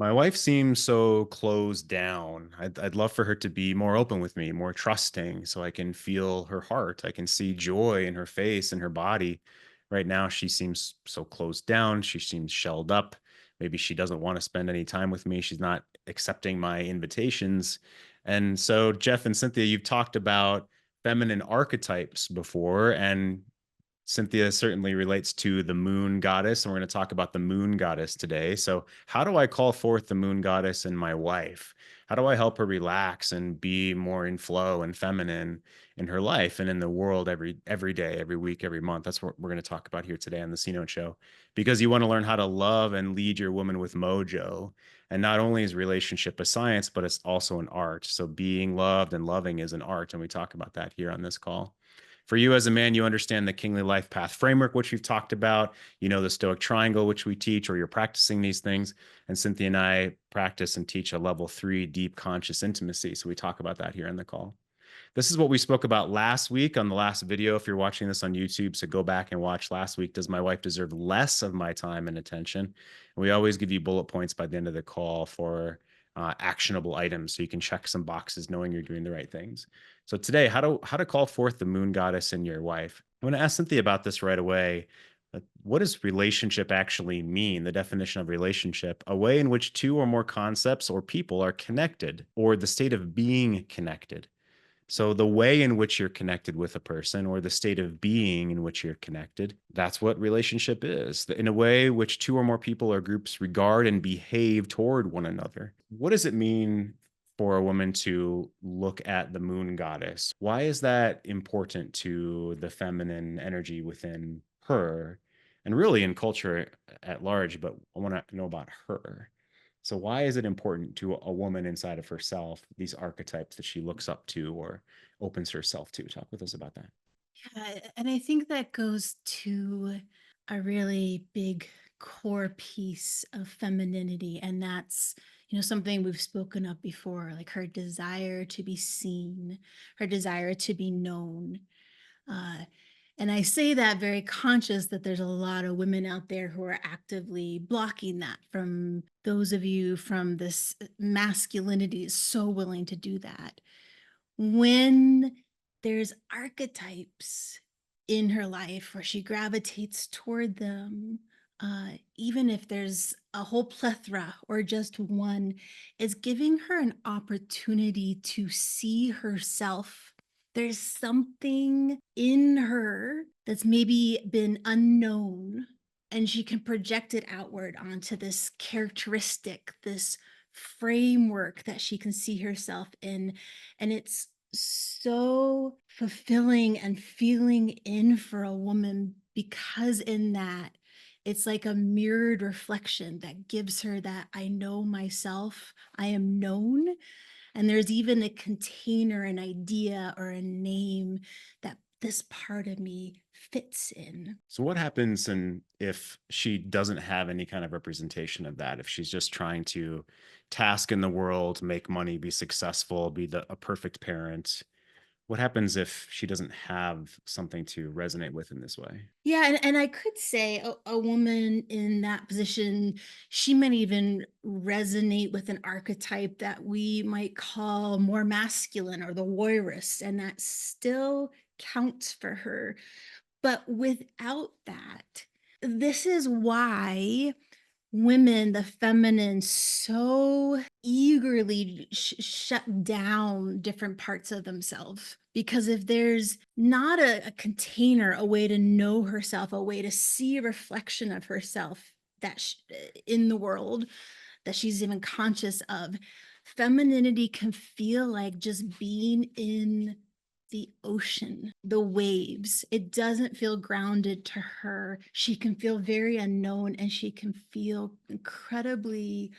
My wife seems so closed down. I'd love for her to be more open with me, more trusting, so I can feel her heart. I can see joy in her face and her body. Right now, she seems so closed down. She seems shelled up. Maybe she doesn't want to spend any time with me. She's not accepting my invitations. And so, Jeff and Cynthia, you've talked about feminine archetypes before, and Cynthia certainly relates to the moon goddess, and we're going to talk about the moon goddess today. So, how do I call forth the moon goddess in my wife? How do I help her relax and be more in flow and feminine in her life and in the world every day, every week, every month? That's what we're going to talk about here today on the C Note Show. Because you want to learn how to love and lead your woman with mojo. And not only is relationship a science, but it's also an art. So being loved and loving is an art, and we talk about that here on this call. For you as a man, you understand the Kingly Life Path framework, which we've talked about. You know the Stoic Triangle, which we teach, or you're practicing these things. And Cynthia and I practice and teach a level 3 deep conscious intimacy. So we talk about that here in the call. This is what we spoke about last week on the last video. If you're watching this on YouTube, so go back and watch last week. Does my wife deserve less of my time and attention? And we always give you bullet points by the end of the call for actionable items, so you can check some boxes knowing you're doing the right things. So today, how to call forth the moon goddess in your wife? I'm going to ask Cynthia about this right away. What does relationship actually mean? The definition of relationship: a way in which two or more concepts or people are connected, or the state of being connected. So the way in which you're connected with a person, or the state of being in which you're connected, that's what relationship is. In a way which two or more people or groups regard and behave toward one another. What does it mean for a woman to look at the moon goddess? Why is that important to the feminine energy within her, and really in culture at large? But I want to know about her. So why is it important to a woman inside of herself, these archetypes that she looks up to or opens herself to? Talk with us about that. Yeah, and I think that goes to a really big core piece of femininity, and that's something we've spoken of before, like her desire to be seen, her desire to be known. Uh, and I say that very conscious that there's a lot of women out there who are actively blocking that from those of you from this masculinity is so willing to do that. When there's archetypes in her life where she gravitates toward them, even if there's a whole plethora or just one, is giving her an opportunity to see herself. There's something in her that's maybe been unknown, and she can project it outward onto this characteristic, this framework that she can see herself in. And it's so fulfilling and feeling in for a woman, because in that it's like a mirrored reflection that gives her that I know myself, I am known, and there's even a container, an idea, or a name that this part of me fits in. So what happens if she doesn't have any kind of representation of that? If she's just trying to task in the world, make money, be successful, be a perfect parent? What happens if she doesn't have something to resonate with in this way? Yeah, and I could say a woman in that position, she might even resonate with an archetype that we might call more masculine, or the warriorist, and that still counts for her. But without that, this is why women, the feminine, so eagerly shut down different parts of themselves. Because if there's not a container, a way to know herself, a way to see a reflection of herself that in the world that she's even conscious of, femininity can feel like just being in the ocean, the waves. It doesn't feel grounded to her. She can feel very unknown, and she can feel incredibly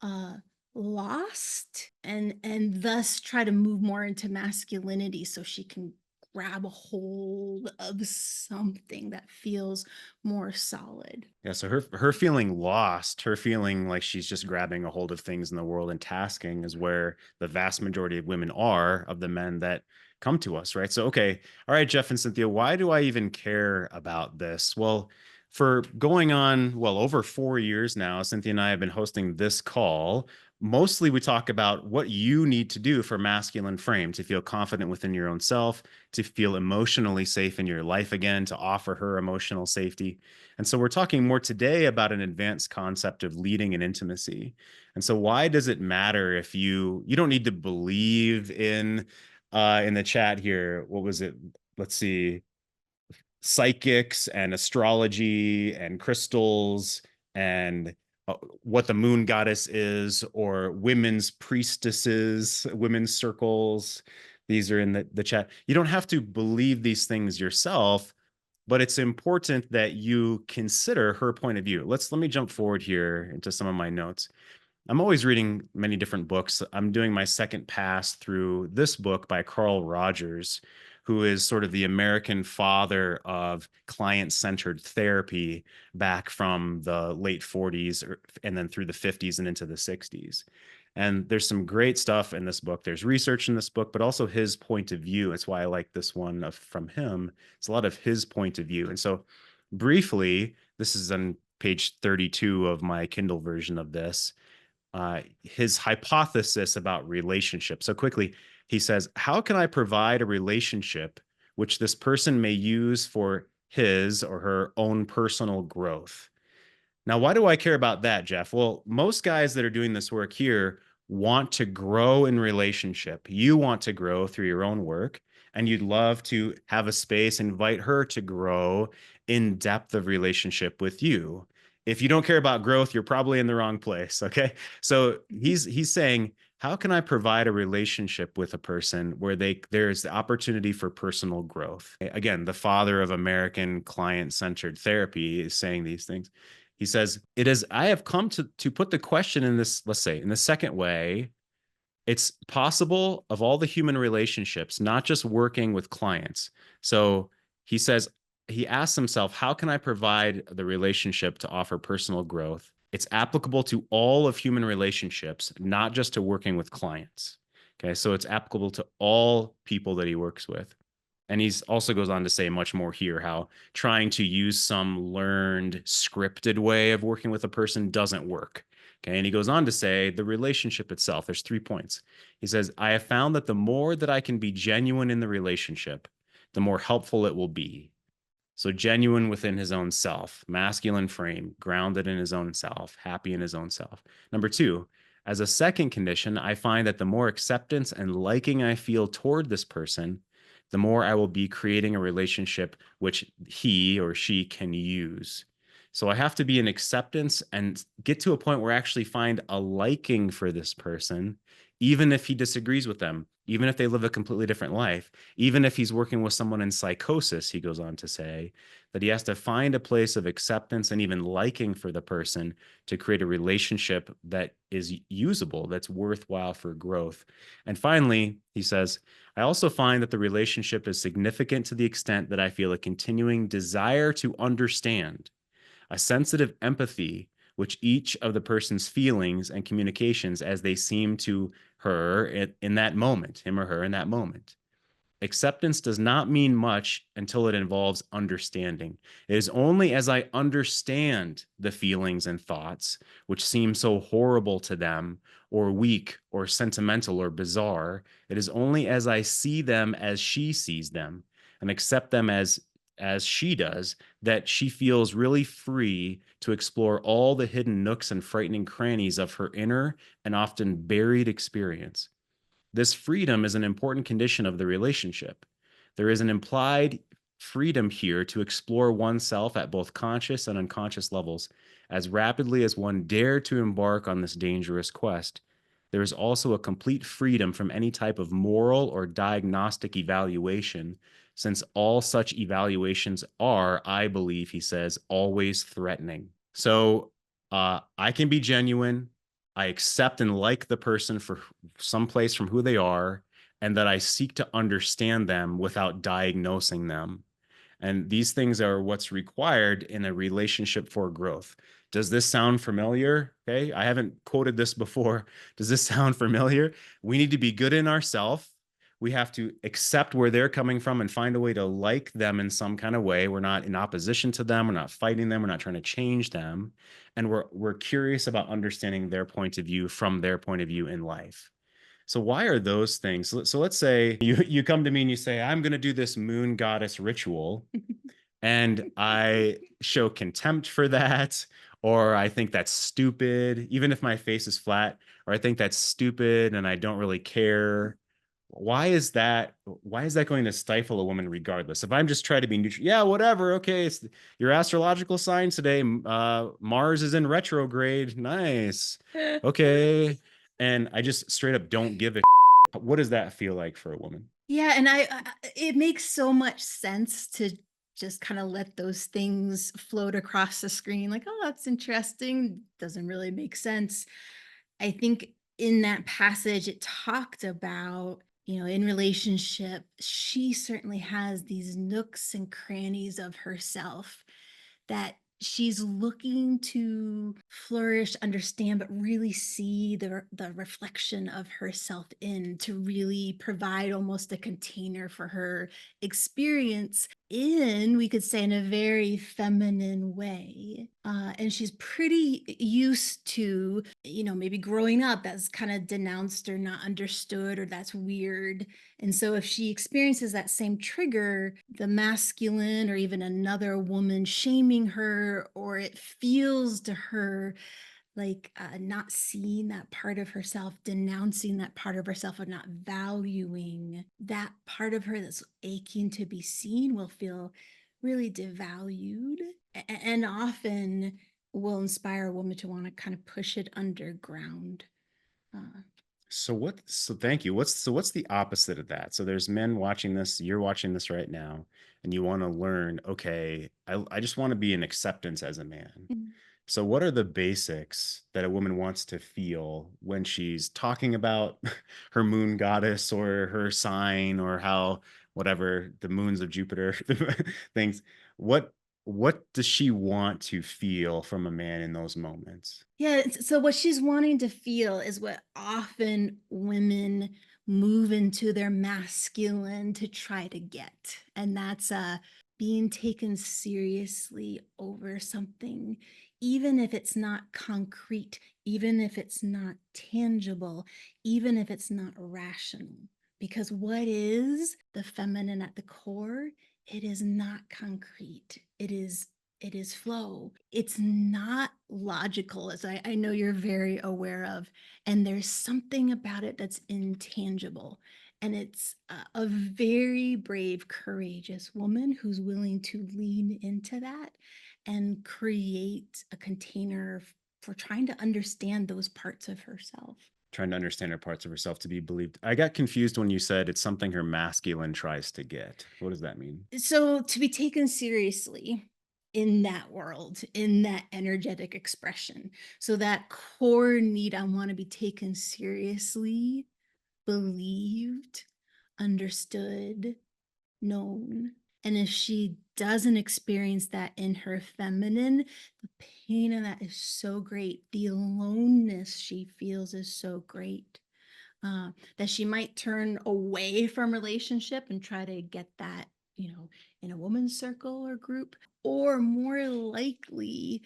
uh lost, and thus try to move more into masculinity so she can grab a hold of something that feels more solid. Yeah, so her feeling lost, her feeling like she's just grabbing a hold of things in the world and tasking is where the vast majority of women are, of the men that come to us, right? So, okay, all right, Jeff and Cynthia, why do I even care about this? Well, For going on, well, over 4 years now, Cynthia and I have been hosting this call. Mostly we talk about what you need to do for masculine frame to feel confident within your own self, to feel emotionally safe in your life again, to offer her emotional safety. And so we're talking more today about an advanced concept of leading and intimacy. And so why does it matter if you don't need to believe in the chat here, what was it? Let's see, psychics and astrology and crystals and uh, what the moon goddess is, or women's priestesses, women's circles. These are in the chat. You don't have to believe these things yourself, but it's important that you consider her point of view. Let me jump forward here into some of my notes. I'm always reading many different books. I'm doing my second pass through this book by Carl Rogers, who is sort of the American father of client-centered therapy back from the late 40s and then through the 50s and into the 60s. And there's some great stuff in this book. There's research in this book, but also his point of view. That's why I like this one from him. It's a lot of his point of view. And so briefly, this is on page 32 of my Kindle version of this, his hypothesis about relationships. So quickly, he says, how can I provide a relationship which this person may use for his or her own personal growth? Now, why do I care about that, Jeff? Well, most guys that are doing this work here want to grow in relationship. You want to grow through your own work, and you'd love to have a space, invite her to grow in depth of relationship with you. If you don't care about growth, you're probably in the wrong place. Okay. So he's saying, how can I provide a relationship with a person where there's the opportunity for personal growth? Again, the father of American client-centered therapy is saying these things. He says, it is, I have come to put the question in this, let's say, in the second way. It's possible of all the human relationships, not just working with clients. So he says, he asks himself, how can I provide the relationship to offer personal growth? It's applicable to all of human relationships, not just to working with clients. Okay, so it's applicable to all people that he works with. And he's also goes on to say much more here, how trying to use some learned scripted way of working with a person doesn't work. Okay. And he goes on to say the relationship itself, there's 3 points. He says, I have found that the more that I can be genuine in the relationship, the more helpful it will be. So genuine within his own self, masculine frame, grounded in his own self, happy in his own self. Number 2, as a second condition, I find that the more acceptance and liking I feel toward this person, the more I will be creating a relationship which he or she can use. So I have to be in acceptance and get to a point where I actually find a liking for this person, even if he disagrees with them, even if they live a completely different life, even if he's working with someone in psychosis. He goes on to say that he has to find a place of acceptance and even liking for the person to create a relationship that is usable, that's worthwhile for growth. And finally, he says, I also find that the relationship is significant to the extent that I feel a continuing desire to understand, a sensitive empathy which each of the person's feelings and communications as they seem to her in that moment, him or her in that moment. Acceptance does not mean much until it involves understanding. It is only as I understand the feelings and thoughts which seem so horrible to them, or weak, or sentimental, or bizarre. It is only as I see them as she sees them and accept them as she does, that she feels really free to explore all the hidden nooks and frightening crannies of her inner and often buried experience. This freedom is an important condition of the relationship. There is an implied freedom here to explore oneself at both conscious and unconscious levels as rapidly as one dare to embark on this dangerous quest. There is also a complete freedom from any type of moral or diagnostic evaluation, since all such evaluations are, I believe, he says, always threatening. So I can be genuine. I accept and like the person for some place from who they are, and that I seek to understand them without diagnosing them. And these things are what's required in a relationship for growth. Does this sound familiar? Okay, I haven't quoted this before. Does this sound familiar? We need to be good in ourselves. we have to accept where they're coming from and find a way to like them in some kind of way. We're not in opposition to them, we're not fighting them, we're not trying to change them, and we're curious about understanding their point of view from their point of view in life. So why are those things? So let's say you come to me and you say, "I'm going to do this moon goddess ritual," and I show contempt for that, or I think that's stupid, even if my face is flat, or I think that's stupid and I don't really care. Why is that going to stifle a woman regardless? If I'm just trying to be neutral, yeah, whatever. Okay, it's your astrological sign today. Mars is in retrograde. Nice. Okay. And I just straight up don't give a what does that feel like for a woman? Yeah, and it makes so much sense to just kinda let those things float across the screen like, "Oh, that's interesting." Doesn't really make sense. I think in that passage, it talked about, in relationship, she certainly has these nooks and crannies of herself that she's looking to flourish, understand, but really see the reflection of herself in to really provide almost a container for her experience in, we could say, in a very feminine way. And she's pretty used to, maybe growing up that's kind of denounced or not understood or that's weird. And so if she experiences that same trigger, the masculine or even another woman shaming her, or it feels to her like not seeing that part of herself, denouncing that part of herself, or not valuing that part of her that's aching to be seen, will feel really devalued and often will inspire a woman to want to kind of push it underground. Uh, So thank you. What's the opposite of that? So there's men watching this, you're watching this right now, and you want to learn, okay, I just want to be in acceptance as a man. mm. So what are the basics that a woman wants to feel when she's talking about her moon goddess or her sign or how whatever the moons of Jupiter things? What what does she want to feel from a man in those moments? Yeah, so what she's wanting to feel is what often women move into their masculine to try to get. And that's being taken seriously over something, even if it's not concrete, even if it's not tangible, even if it's not rational. Because what is the feminine at the core? It is not concrete. It is flow. It's not logical, as I know you're very aware of. And there's something about it that's intangible. And it's a very brave, courageous woman who's willing to lean into that and create a container for trying to understand those parts of herself. Trying to understand her parts of herself to be believed. I got confused when you said it's something her masculine tries to get. What does that mean? So to be taken seriously in that world, in that energetic expression, so that core need, I want to be taken seriously, believed, understood, known. And if she doesn't experience that in her feminine, the pain of that is so great. The aloneness she feels is so great, that she might turn away from relationship and try to get that, in a woman's circle or group. Or more likely,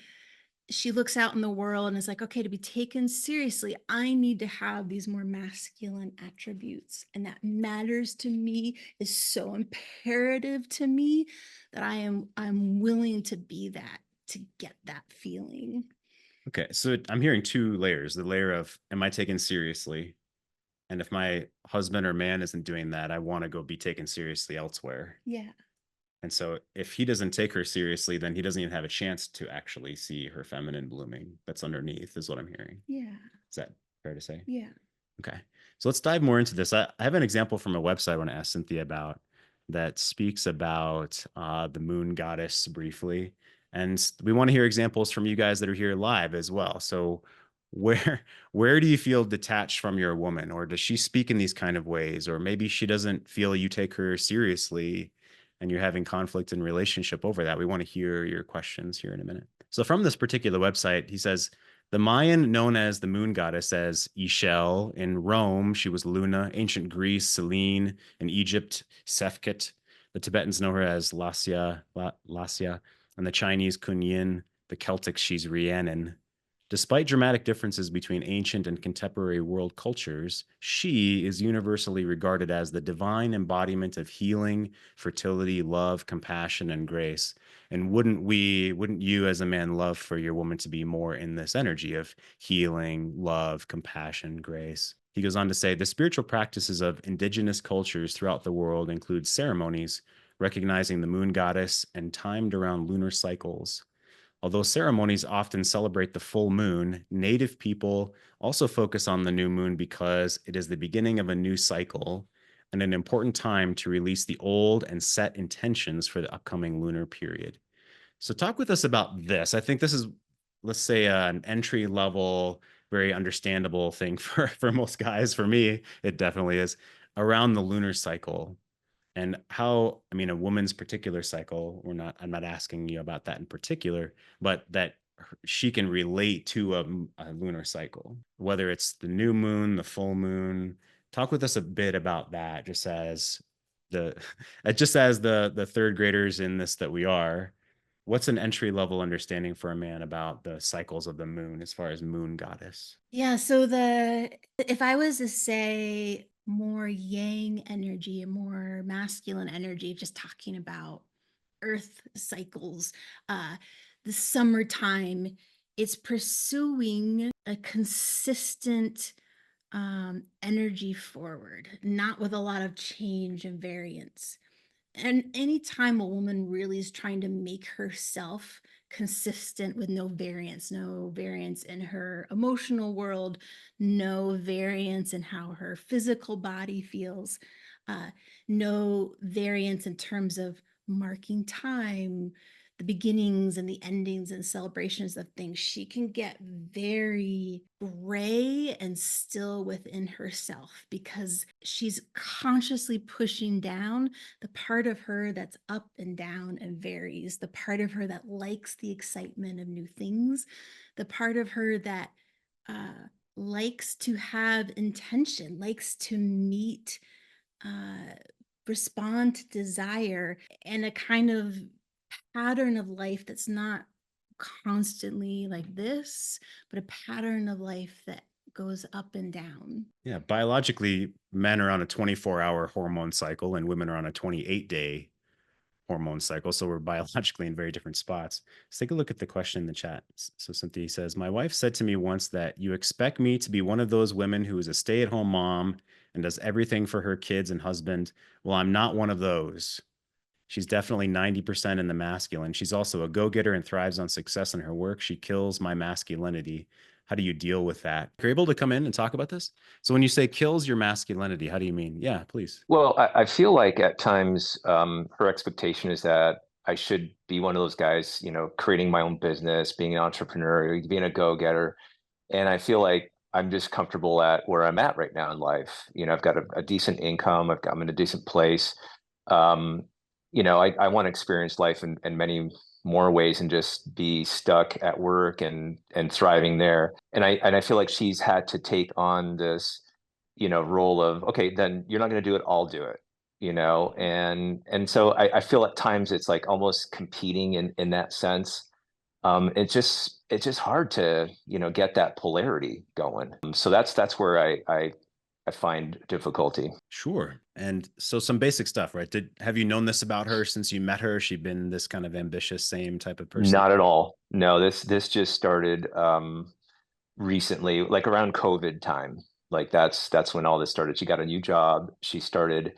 she looks out in the world and is like, okay, to be taken seriously, I need to have these more masculine attributes. And that matters to me, is so imperative to me that I'm willing to be that to get that feeling. Okay, so I'm hearing two layers. The layer of am I taken seriously? And if my husband or man isn't doing that, I want to go be taken seriously elsewhere. Yeah. And so if he doesn't take her seriously, then he doesn't even have a chance to actually see her feminine blooming that's underneath, is what I'm hearing. Yeah. Is that fair to say? Yeah. Okay. So let's dive more into this. I have an example from a website I want to ask Cynthia about that speaks about the moon goddess briefly. And we want to hear examples from you guys that are here live as well. So where where do you feel detached from your woman? Or does she speak in these kind of ways? Or maybe she doesn't feel you take her seriously and you're having conflict in relationship over that. We want to hear your questions here in a minute. So from this particular website, he says The Mayan, known as the moon goddess as Ishel. In Rome, she was Luna. Ancient Greece, Selene. In Egypt, Sefket. The Tibetans know her as Lasya, and the Chinese Kunyin. The Celtic, she's Rhiannon. Despite dramatic differences between ancient and contemporary world cultures, she is universally regarded as the divine embodiment of healing, fertility, love, compassion, and grace. And wouldn't you as a man love for your woman to be more in this energy of healing, love, compassion, grace? He goes on to say the spiritual practices of indigenous cultures throughout the world include ceremonies recognizing the moon goddess and timed around lunar cycles. Although ceremonies often celebrate the full moon, Native people also focus on the new moon because it is the beginning of a new cycle and an important time to release the old and set intentions for the upcoming lunar period. So, talk with us about this. I think this is, let's say, an entry level, very understandable thing for most guys. For me, it definitely is around the lunar cycle and how, I mean, a woman's particular cycle, I'm not asking you about that in particular, but that she can relate to a lunar cycle, whether it's the new moon, the full moon. Talk with us a bit about that, just as the just as the third graders in this that we are. What's an entry level understanding for a man about the cycles of the moon as far as moon goddess? Yeah, so the if I was to say more yang energy and more masculine energy, just talking about earth cycles, uh the summertime, it's pursuing a consistent energy forward, not with a lot of change and variance. And anytime a woman really is trying to make herself consistent with no variance in her emotional world, no variance in how her physical body feels, uh, no variance in terms of marking time, the beginnings and the endings and celebrations of things, she can get very gray and still within herself because she's consciously pushing down the part of her that's up and down and varies, the part of her that likes the excitement of new things, the part of her that uh, likes to have intention, likes to meet, uh, respond to desire, and a kind of pattern of life that's not constantly like this, but a pattern of life that goes up and down. Yeah, biologically, men are on a 24-hour hormone cycle and women are on a 28-day hormone cycle. So we're biologically in very different spots. Let's take a look at the question in the chat. So Cynthia says, my wife said to me once that you expect me to be one of those women who is a stay-at-home mom and does everything for her kids and husband. Well, I'm not one of those. She's definitely 90% in the masculine. She's also a go-getter and thrives on success in her work. She kills my masculinity. How do you deal with that? You're able to come in and talk about this? So when you say kills your masculinity, how do you mean? Yeah, please. Well, I feel like at times her expectation is that I should be one of those guys, creating my own business, being an entrepreneur, being a go-getter. And I feel like I'm just comfortable at where I'm at right now in life. I've got a decent income. I'm in a decent place. Um, I want to experience life in many more ways and just be stuck at work and thriving there. And I feel like she's had to take on this role of, okay, then you're not going to do it, I'll do it, and so I feel at times it's like almost competing in that sense. It's just hard to get that polarity going. So that's where I find difficulty. Sure. And so some basic stuff, right? Have you known this about her since you met her? She been this kind of ambitious, same type of person? Not at all. No, this just started recently, like around COVID time. Like that's when all this started. She got a new job. She started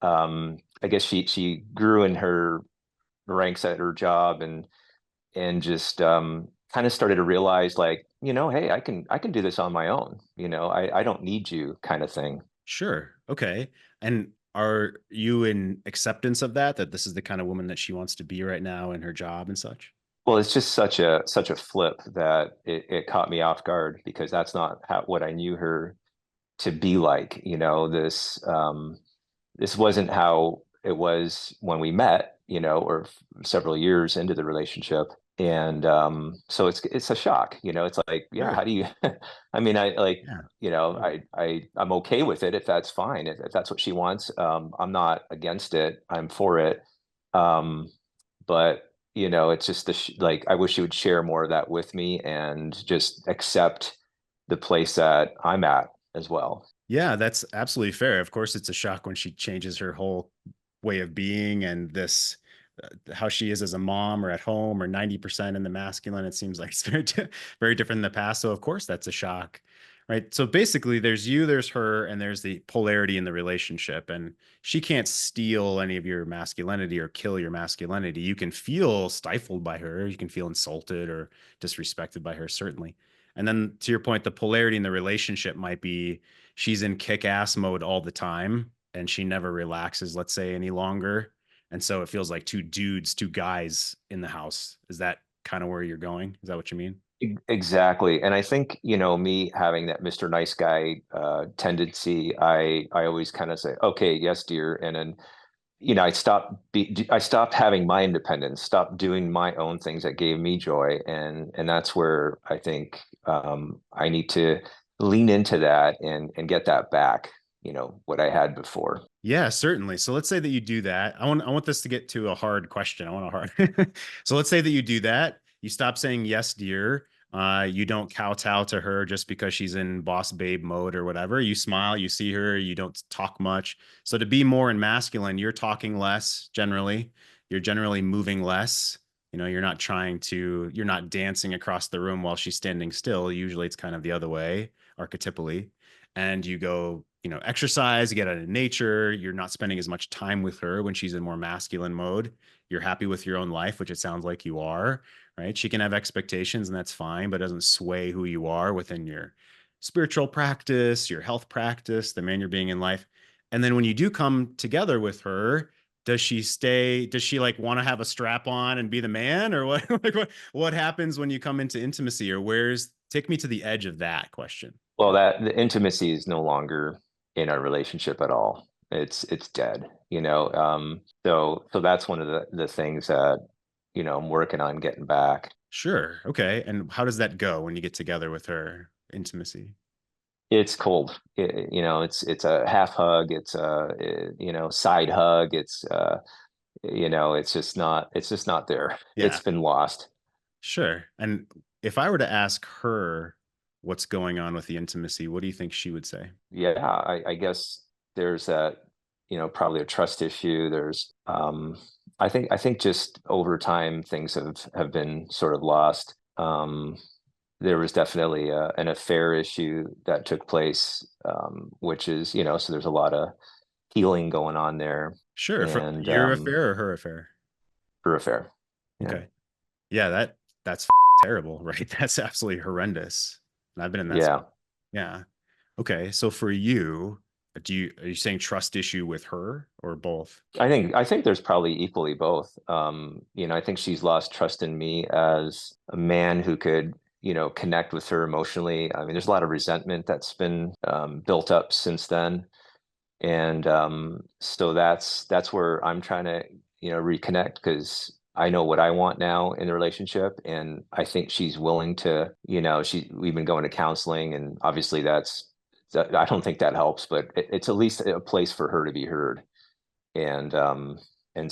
I guess she grew in her ranks at her job and just kind of started to realize, like, hey, I can do this on my own. I don't need you, kind of thing. Sure. Okay. And are you in acceptance of that, that this is the kind of woman that she wants to be right now in her job and such? Well, it's just such a flip that it caught me off guard because that's not what I knew her to be like. This wasn't how it was when we met, or several years into the relationship. And so it's a shock, it's like, yeah, Sure. how do you I mean, I like, Yeah. I'm okay with it if that's fine, if that's what she wants. I'm not against it, I'm for it. um but it's just like, I wish she would share more of that with me and just accept the place that I'm at as well. Yeah, that's absolutely fair. Of course, it's a shock when she changes her whole way of being and this how she is as a mom or at home or 90% in the masculine. It seems like it's very different in the past. So of course that's a shock. Right. So basically there's you, there's her, and there's the polarity in the relationship. And she can't steal any of your masculinity or kill your masculinity. You can feel stifled by her. You can feel insulted or disrespected by her, certainly. And then to your point, the polarity in the relationship might be she's in kick-ass mode all the time and she never relaxes, let's say, any longer. And so it feels like two dudes, two guys in the house. Is that kind of where you're going? Is that what you mean? Exactly. And I think, me having that Mr. Nice Guy tendency, I always kind of say, okay, yes, dear. And then, I stopped having my independence, stopped doing my own things that gave me joy. And that's where I think I need to lean into that and get that back, what I had before. Yeah, certainly. So let's say that you do that. I want this to get to a hard question. I want a hard. So let's say that you do that. You stop saying yes, dear. You don't kowtow to her just because she's in boss babe mode or whatever. You smile, you see her, you don't talk much. So to be more in masculine, you're talking less generally. You're generally moving less. You're not dancing across the room while she's standing still. Usually it's kind of the other way, archetypally. And you go, exercise, get out in nature. You're not spending as much time with her when she's in more masculine mode. You're happy with your own life, which it sounds like you are, right? She can have expectations and that's fine, but it doesn't sway who you are within your spiritual practice, your health practice, the man you're being in life. And then when you do come together with her, does she like want to have a strap on and be the man or what? Like what happens when you come into intimacy or take me to the edge of that question. Well, that the intimacy is no longer in our relationship at all. It's dead, so that's one of the things that, I'm working on getting back. Sure. Okay. And how does that go when you get together with her? Intimacy. It's cold. It's a half hug, it's a side hug, it's just not there. Yeah. It's been lost. Sure. And if I were to ask her what's going on with the intimacy, what do you think she would say? Yeah, I guess there's that, probably a trust issue. There's I think just over time things have been sort of lost. There was definitely an affair issue that took place, which is, so there's a lot of healing going on there. Sure. From And your affair or her affair? her affair. Yeah. Okay. Yeah, that's terrible, right? That's absolutely horrendous. And I've been in that. Yeah. Yeah. Okay. So for you, are you saying trust issue with her or both? I think there's probably equally both. I think she's lost trust in me as a man who could, connect with her emotionally. I mean, there's a lot of resentment that's been built up since then. And so that's where I'm trying to, reconnect, because I know what I want now in the relationship. And I think she's willing to, we've been going to counseling, and obviously I don't think that helps, but it's at least a place for her to be heard. And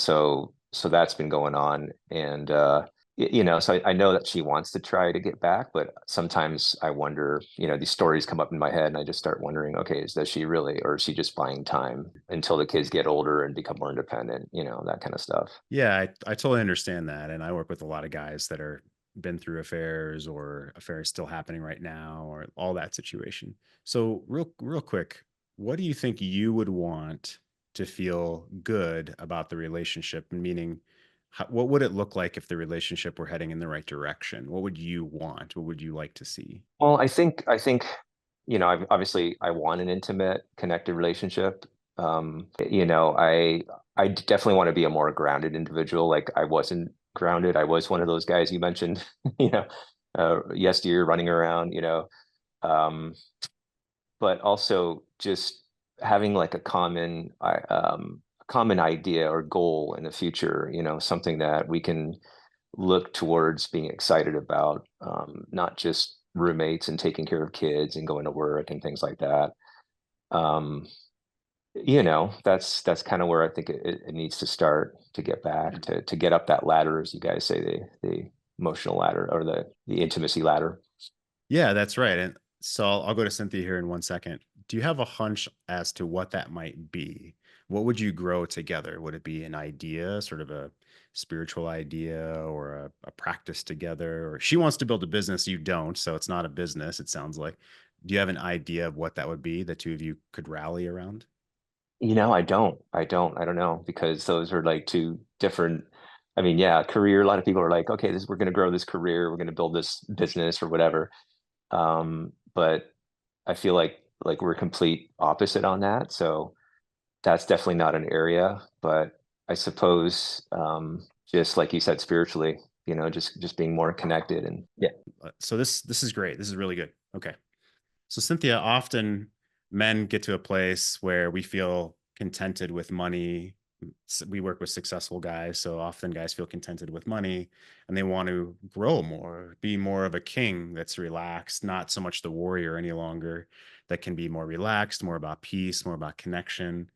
so that's been going on. And so I know that she wants to try to get back, but sometimes I wonder, these stories come up in my head and I just start wondering, okay, does she really, or is she just buying time until the kids get older and become more independent, that kind of stuff. Yeah, I totally understand that. And I work with a lot of guys that are been through affairs or affairs still happening right now or all that situation. So real quick, what do you think you would want to feel good about the relationship? Meaning, what would it look like if the relationship were heading in the right direction? What would you want? What would you like to see? Well, I think, obviously I want an intimate, connected relationship. I definitely want to be a more grounded individual. Like, I wasn't grounded. I was one of those guys you mentioned, yesteryear, running around, um, but also just having like a common idea or goal in the future, something that we can look towards being excited about, not just roommates and taking care of kids and going to work and things like that. Um, that's kind of where I think it needs to start to get back to get up that ladder, as you guys say, the emotional ladder or the intimacy ladder. Yeah, that's right. And so I'll go to Cynthia here in 1 second. Do you have a hunch as to what that might be? What would you grow together? Would it be an idea, sort of a spiritual idea or a practice together? Or she wants to build a business, you don't, so it's not a business, it sounds like. Do you have an idea of what that would be, the two of you could rally around? I don't know, because those are like two different. I mean, yeah, career. A lot of people are like, okay, we're going to grow this career, we're going to build this business or whatever. But I feel like we're complete opposite on that. So that's definitely not an area. But I suppose, just like you said, spiritually, just being more connected and yeah. So this is great. This is really good. Okay. So, Cynthia, often men get to a place where we feel contented with money. We work with successful guys. So often guys feel contented with money and they want to grow more, be more of a king that's relaxed, not so much the warrior any longer, that can be more relaxed, more about peace, more about connection.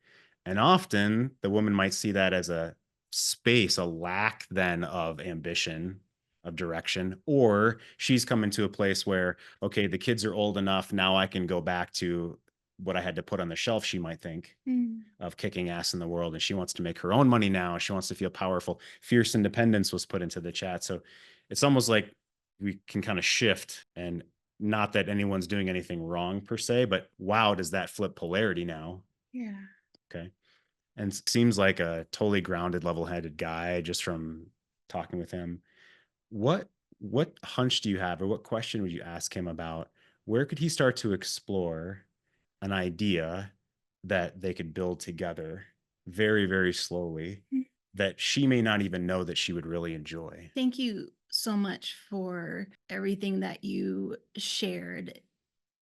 And often the woman might see that as a space, a lack then of ambition, of direction, or she's coming to a place where, okay, the kids are old enough. Now I can go back to what I had to put on the shelf, she might think, Mm. of kicking ass in the world. And she wants to make her own money now. She wants to feel powerful. Fierce independence was put into the chat. So it's almost like we can kind of shift, and not that anyone's doing anything wrong per se, but wow, does that flip polarity now? Yeah. Okay. And seems like a totally grounded, level headed guy just from talking with him. What what hunch do you have, or what question would you ask him about where could he start to explore an idea that they could build together very, very slowly, Mm. that she may not even know that she would really enjoy? Thank you so much for everything that you shared.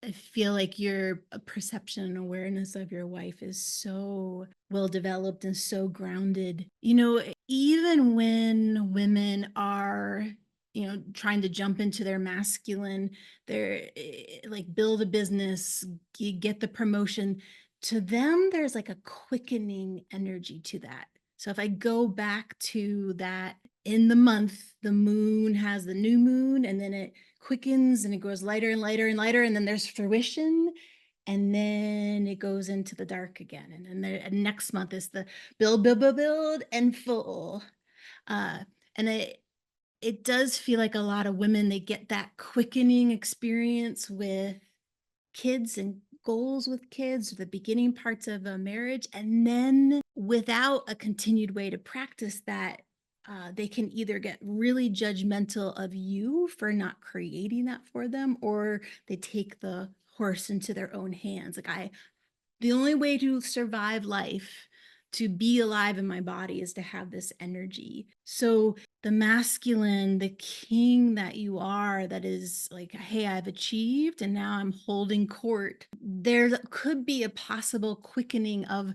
I feel like your perception and awareness of your wife is so well developed and so grounded. Even when women are, trying to jump into their masculine, they're like build a business, get the promotion. To them, there's like a quickening energy to that. So if I go back to that in the month, the moon has the new moon, and then it quickens and it goes lighter and lighter and lighter, and then there's fruition, and then it goes into the dark again, and then the next month is the build and full. And it does feel like a lot of women, they get that quickening experience with kids and goals with kids, the beginning parts of a marriage, and then without a continued way to practice that, they can either get really judgmental of you for not creating that for them, or they take the horse into their own hands. The only way to survive life, to be alive in my body, is to have this energy. So the masculine, the king that you are, that is like, hey, I've achieved and now I'm holding court. There could be a possible quickening of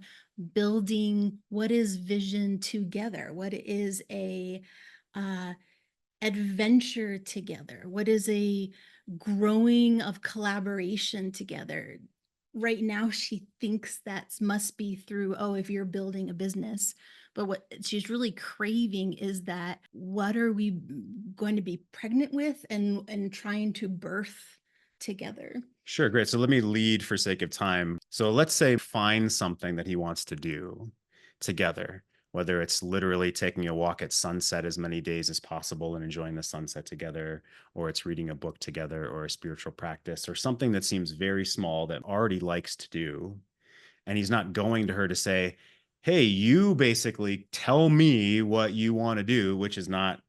building what is vision together. What is a uh, adventure together? What is a growing of collaboration together? Right now, she thinks that must be through, oh, if you're building a business. But what she's really craving is that, what are we going to be pregnant with and trying to birth together? Sure, great. So let me lead for sake of time. So let's say find something that he wants to do together, whether it's literally taking a walk at sunset as many days as possible and enjoying the sunset together, or it's reading a book together, or a spiritual practice, or something that seems very small that already likes to do. And he's not going to her to say, hey, you basically tell me what you want to do, which is not,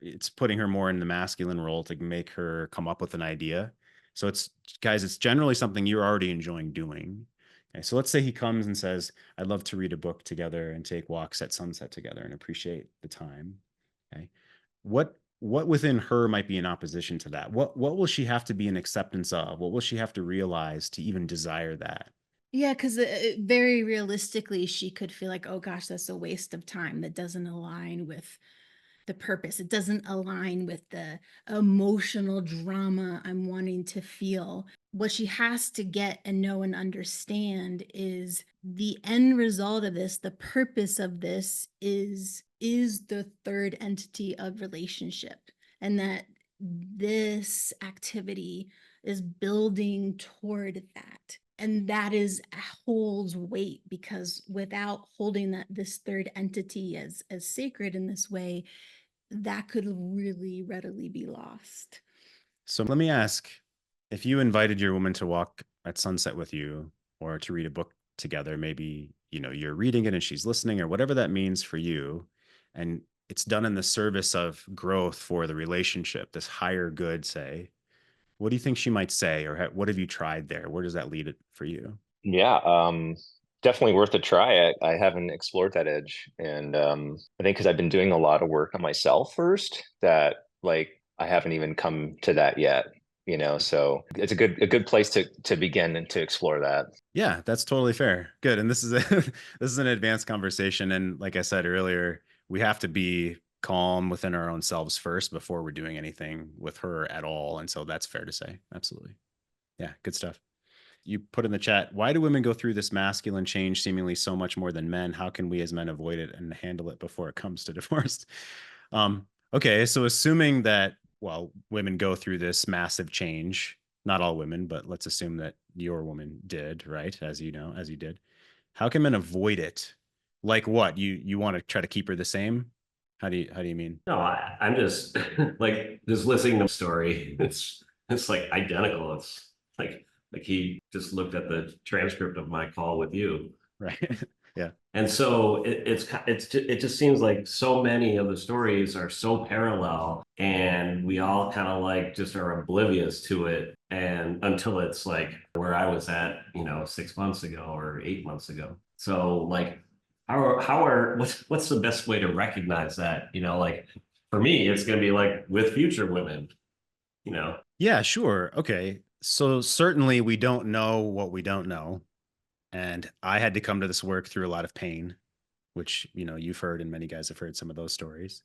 it's putting her more in the masculine role to make her come up with an idea. So it's, guys, it's generally something you're already enjoying doing. Okay, so let's say he comes and says, I'd love to read a book together and take walks at sunset together and appreciate the time. Okay. What within her might be in opposition to that? What will she have to be in acceptance of? What will she have to realize to even desire that? Yeah, because very realistically, she could feel like, oh gosh, that's a waste of time that doesn't align with the purpose. It doesn't align with the emotional drama I'm wanting to feel. What she has to get and know and understand is the end result of this, the purpose of this is the third entity of relationship, and that this activity is building toward that. And that is holds weight, because without holding that this third entity as sacred in this way, that could really readily be lost. So let me ask, if you invited your woman to walk at sunset with you or to read a book together, maybe, you're reading it and she's listening or whatever that means for you, and it's done in the service of growth for the relationship, this higher good, say, what do you think she might say, or what have you tried there? Where does that lead it for you? Yeah, definitely worth a try. I haven't explored that edge, and I think because I've been doing a lot of work on myself first, that like I haven't even come to that yet. So it's a good place to begin and to explore that. Yeah, that's totally fair. Good. And this is this is an advanced conversation. And like I said earlier, we have to be calm within our own selves first before we're doing anything with her at all. And so that's fair to say. Absolutely. Yeah, good stuff. You put in the chat, why do women go through this masculine change seemingly so much more than men? How can we as men avoid it and handle it before it comes to divorce? Okay, so assuming that, well, women go through this massive change, not all women, but let's assume that your woman did, right? As you know, as you did. How can men avoid it? Like what? You want to try to keep her the same? How do you mean? No, I'm just like just listening to the story. It's like identical. It's like he just looked at the transcript of my call with you. Right. Yeah. And so it just seems like so many of the stories are so parallel, and we all kind of like just are oblivious to it, and until it's like where I was at, 6 months ago or 8 months ago. So like what's the best way to recognize that? Like for me, it's gonna be like with future women, Yeah, sure. Okay. So certainly we don't know what we don't know. And I had to come to this work through a lot of pain, which, you've heard and many guys have heard some of those stories.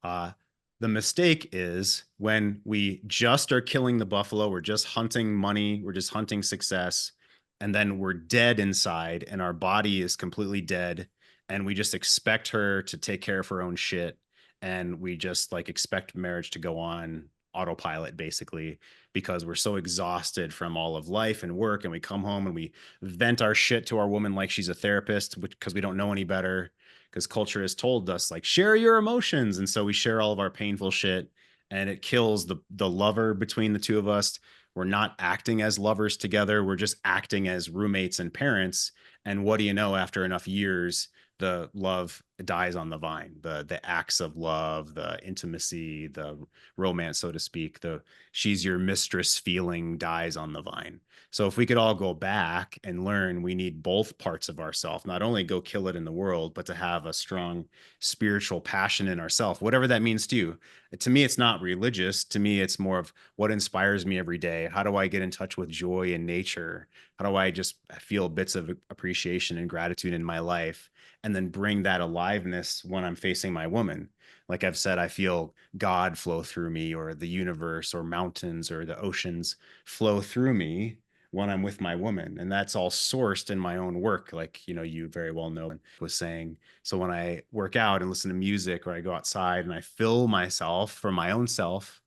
Uh, the mistake is when we just are killing the buffalo, we're just hunting money, we're just hunting success, and then we're dead inside and our body is completely dead. And we just expect her to take care of her own shit. And we just like expect marriage to go on autopilot basically because we're so exhausted from all of life and work, and we come home and we vent our shit to our woman like she's a therapist because we don't know any better, because culture has told us like share your emotions, and so we share all of our painful shit, and it kills the lover between the two of us. We're not acting as lovers together, we're just acting as roommates and parents. And what do you know, after enough years, the love dies on the vine, the acts of love, the intimacy, the romance, so to speak, the she's your mistress feeling dies on the vine. So if we could all go back and learn, we need both parts of ourselves, not only go kill it in the world, but to have a strong spiritual passion in ourselves, whatever that means to you. To me, it's not religious. To me, it's more of what inspires me every day. How do I get in touch with joy in nature? How do I just feel bits of appreciation and gratitude in my life, and then bring that aliveness when I'm facing my woman? Like I've said, I feel God flow through me, or the universe, or mountains, or the oceans flow through me when I'm with my woman. And that's all sourced in my own work. Like, you very well know, was saying. So when I work out and listen to music, or I go outside and I fill myself for my own self,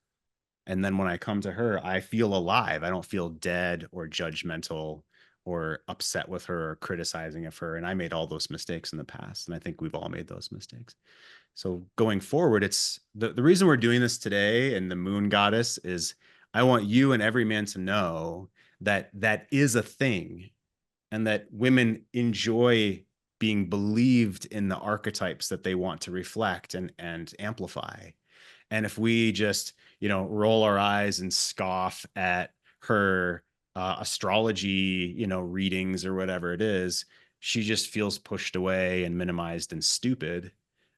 and then when I come to her, I feel alive. I don't feel dead or judgmental or upset with her or criticizing of her. And I made all those mistakes in the past. And I think we've all made those mistakes. So going forward, it's the reason we're doing this today, and the moon goddess is, I want you and every man to know that that is a thing, and that women enjoy being believed in the archetypes that they want to reflect and amplify. And if we just, roll our eyes and scoff at her astrology, readings or whatever it is, she just feels pushed away and minimized and stupid.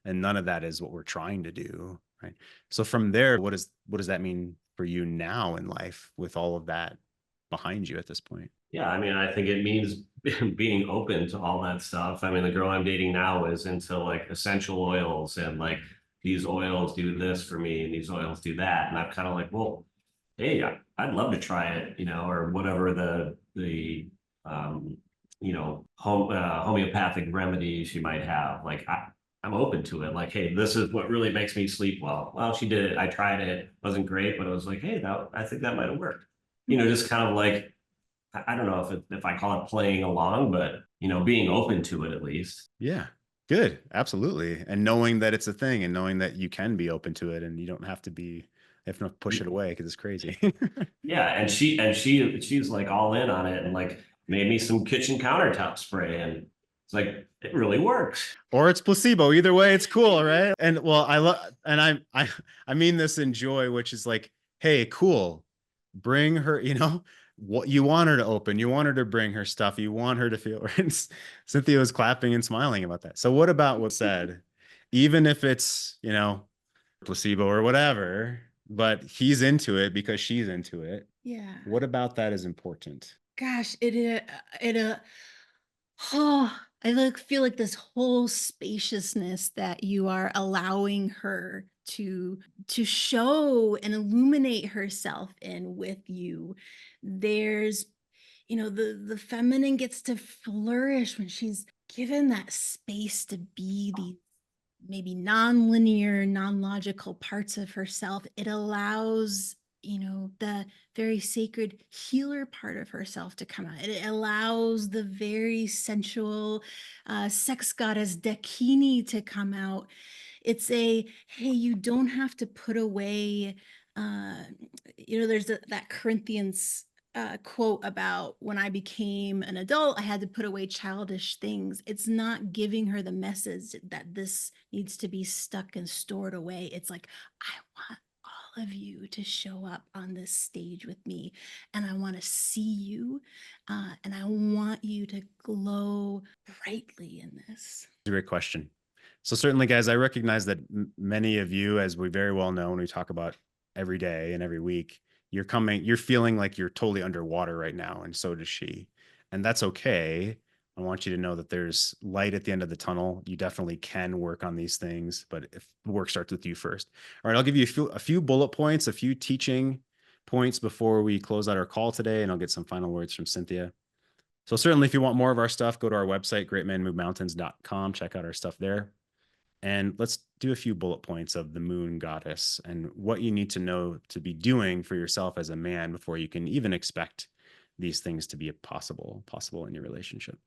And none of that is what we're trying to do. Right. So from there, what does that mean for you now in life with all of that behind you at this point? Yeah, I mean, I think it means being open to all that stuff. I mean, the girl I'm dating now is into like essential oils and like, these oils do this for me and these oils do that. And I'm kind of like, well, hey, I'd love to try it, or whatever the homeopathic remedies you might have. Like I'm open to it. Like, hey, this is what really makes me sleep well. Well, she did it. I tried it. Wasn't great, but it was like, hey, I think that might have worked. Just kind of like, I don't know if I call it playing along, but being open to it at least. Yeah. Good. Absolutely. And knowing that it's a thing and knowing that you can be open to it and you don't have to push it away because it's crazy. Yeah, and she's like all in on it and like made me some kitchen countertop spray, and it's like it really works. Or it's placebo. Either way, it's cool, right? And well, I love, and I mean this in joy, which is like, hey, cool, bring her. What you want her to open, you want her to bring her stuff, you want her to feel. And Cynthia was clapping and smiling about that. So what about what's said? Even if it's placebo or whatever, but he's into it because she's into it. Yeah. What about that is important? Gosh, oh, I feel like this whole spaciousness that you are allowing her to show and illuminate herself in with you. There's, the feminine gets to flourish when she's given that space to be these maybe non-linear, non-logical parts of herself. It allows the very sacred healer part of herself to come out. It allows the very sensual sex goddess Dakini to come out. It's hey, you don't have to put away, there's that Corinthians quote about when I became an adult, I had to put away childish things. It's not giving her the message that this needs to be stuck and stored away. It's like, I want all of you to show up on this stage with me, and I want to see you, and I want you to glow brightly in this. A great question. So certainly, guys, I recognize that many of you, as we very well know, when we talk about every day and every week, you're feeling like you're totally underwater right now. And so does she. And that's okay. I want you to know that there's light at the end of the tunnel. You definitely can work on these things, but if the work starts with you first. All right, I'll give you a few bullet points, a few teaching points before we close out our call today, and I'll get some final words from Cynthia. So certainly, if you want more of our stuff, go to our website, greatmenmovemountains.com. Check out our stuff there. And let's do a few bullet points of the moon goddess and what you need to know to be doing for yourself as a man before you can even expect these things to be possible in your relationship.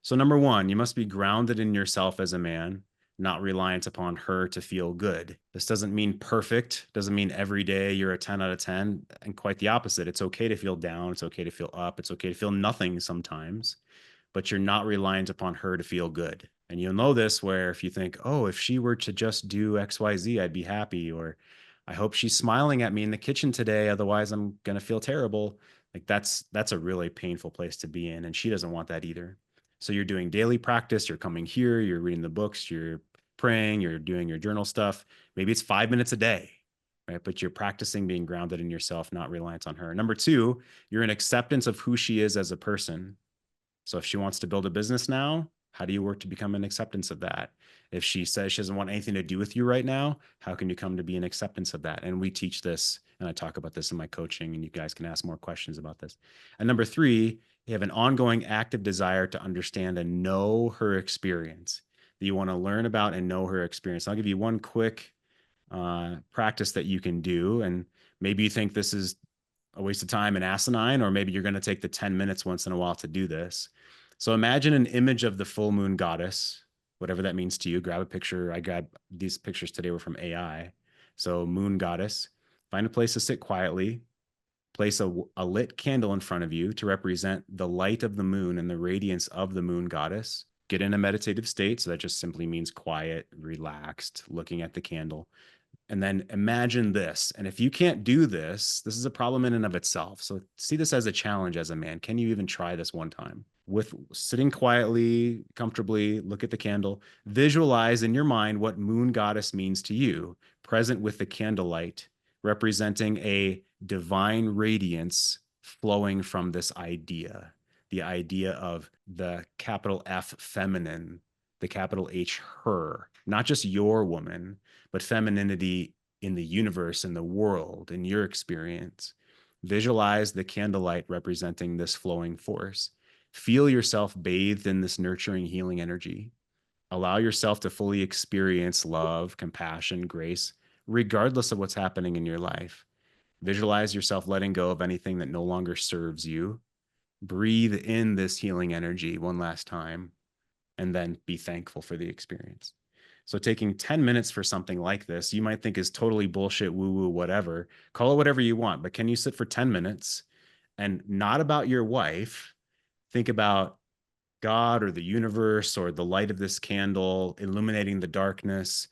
So number one, you must be grounded in yourself as a man, not reliant upon her to feel good. This doesn't mean perfect, doesn't mean every day you're a 10 out of 10, and quite the opposite. It's okay to feel down, it's okay to feel up, it's okay to feel nothing sometimes, but you're not reliant upon her to feel good. And you'll know this where if you think, oh, if she were to just do XYZ, I'd be happy. Or I hope she's smiling at me in the kitchen today. Otherwise, I'm going to feel terrible. Like that's a really painful place to be in. And she doesn't want that either. So you're doing daily practice. You're coming here, you're reading the books, you're praying, you're doing your journal stuff. Maybe it's 5 minutes a day, right? But you're practicing being grounded in yourself, not reliant on her. Number two, you're in acceptance of who she is as a person. So if she wants to build a business now, how do you work to become an acceptance of that? If she says she doesn't want anything to do with you right now, how can you come to be an acceptance of that? And we teach this, and I talk about this in my coaching, and you guys can ask more questions about this. And number three, you have an ongoing active desire to understand and know her experience, that you want to learn about and know her experience. I'll give you one quick practice that you can do. And maybe you think this is a waste of time and asinine, or maybe you're going to take the 10 minutes once in a while to do this. So imagine an image of the full moon goddess, whatever that means to you. Grab a picture. I grabbed these pictures today were from AI. So moon goddess, find a place to sit quietly, place a lit candle in front of you to represent the light of the moon and the radiance of the moon goddess. Get in a meditative state. So that just simply means quiet, relaxed, looking at the candle. And then imagine this. And if you can't do this, this is a problem in and of itself. So see this as a challenge as a man. Can you even try this one time? With sitting quietly, comfortably, look at the candle, visualize in your mind what moon goddess means to you, present with the candlelight, representing a divine radiance flowing from this idea, the idea of the capital F feminine, the capital H, her, not just your woman, but femininity in the universe, in the world, in your experience. Visualize the candlelight representing this flowing force. Feel yourself bathed in this nurturing, healing energy. Allow yourself to fully experience love, compassion, grace, regardless of what's happening in your life. Visualize yourself letting go of anything that no longer serves you. Breathe in this healing energy one last time, and then be thankful for the experience. So taking 10 minutes for something like this, you might think is totally bullshit, woo-woo, whatever. Call it whatever you want, but can you sit for 10 minutes and not about your wife, think about God or the universe or the light of this candle illuminating the darkness,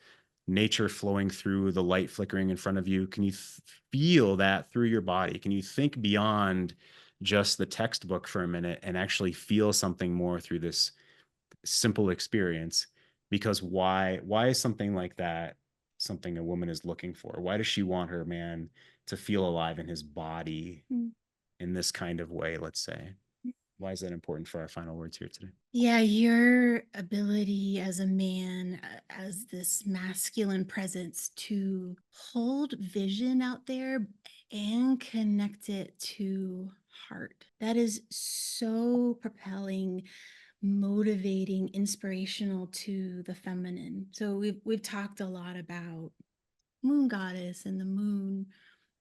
nature flowing through, the light flickering in front of you? Can you feel that through your body? Can you think beyond just the textbook for a minute and actually feel something more through this simple experience? Because why is something like that something a woman is looking for? Why does she want her man to feel alive in his body in this kind of way, let's say? Why is that important for our final words here today? Yeah, your ability as a man, as this masculine presence to hold vision out there and connect it to heart. That is so propelling, motivating, inspirational to the feminine. So we've talked a lot about moon goddess and the moon,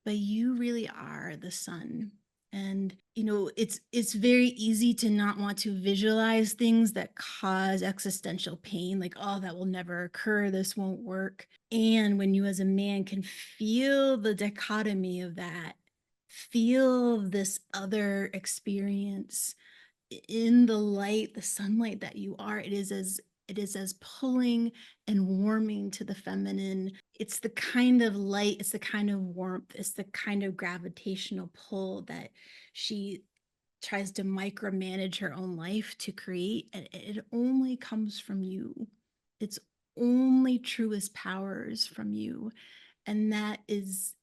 but you really are the sun. And it's very easy to not want to visualize things that cause existential pain, like, oh, that will never occur, this won't work. And when you as a man can feel the dichotomy of that, feel this other experience in the light, the sunlight that you are, it is as pulling and warming to the feminine. It's the kind of light, it's the kind of warmth, it's the kind of gravitational pull that she tries to micromanage her own life to create. And it only comes from you. It's only truest powers from you. And that is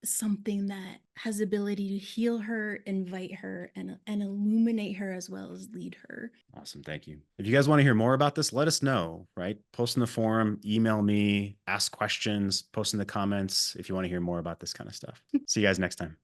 something that has the ability to heal her, invite her, and illuminate her as well as lead her. Awesome. Thank you. If you guys want to hear more about this, let us know, right? Post in the forum, email me, ask questions, post in the comments if you want to hear more about this kind of stuff. See you guys next time.